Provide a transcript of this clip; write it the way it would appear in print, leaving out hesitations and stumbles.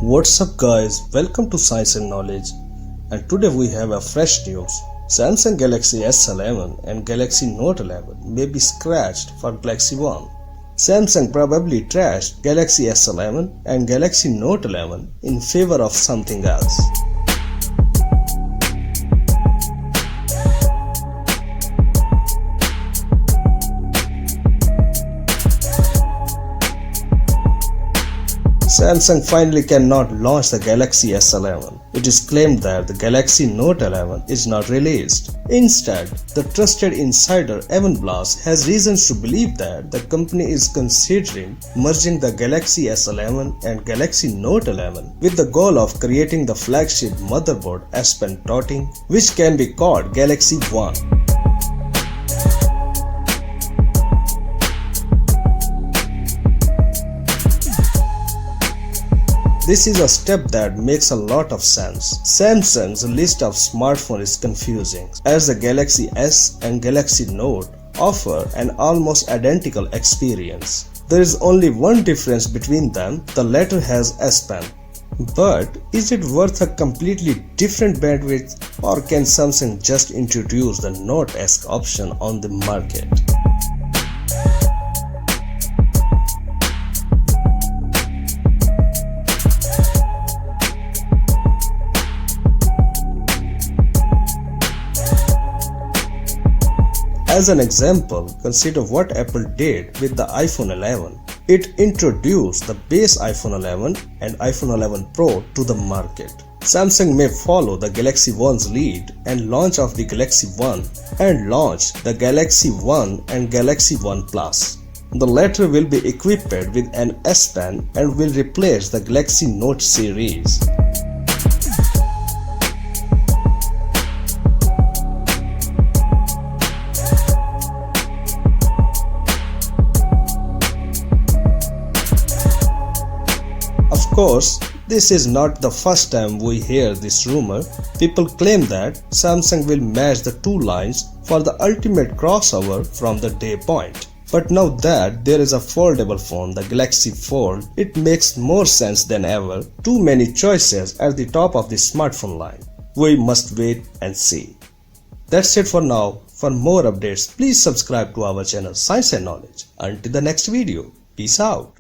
What's up guys, welcome to Science and Knowledge, and today we have a fresh news. Samsung Galaxy S11 and Galaxy Note 11 may be scratched for Galaxy One. Samsung probably trashed Galaxy S11 and Galaxy Note 11 in favor of something else. Samsung finally cannot launch the Galaxy S11. It is claimed that the Galaxy Note 11 is not released. Instead, the trusted insider Evan Blass has reasons to believe that the company is considering merging the Galaxy S11 and Galaxy Note 11 with the goal of creating the flagship motherboard S Pen toting, which can be called Galaxy One. This is a step that makes a lot of sense. Samsung's list of smartphones is confusing, as the Galaxy S and Galaxy Note offer an almost identical experience. There is only one difference between them, the latter has S Pen. But is it worth a completely different bandwidth, or can Samsung just introduce the Note-esque option on the market? As an example, consider what Apple did with the iPhone 11. It introduced the base iPhone 11 and iPhone 11 Pro to the market. Samsung may follow the Galaxy One's lead and launch of the Galaxy One and launch the Galaxy One and Galaxy One Plus. The latter will be equipped with an S Pen and will replace the Galaxy Note series. Of course, this is not the first time we hear this rumor. People claim that Samsung will match the two lines for the ultimate crossover from the day point. But now that there is a foldable phone, the Galaxy Fold, it makes more sense than ever. Too many choices at the top of the smartphone line. We must wait and see. That's it for now. For more updates, please subscribe to our channel Science and Knowledge. Until the next video, peace out.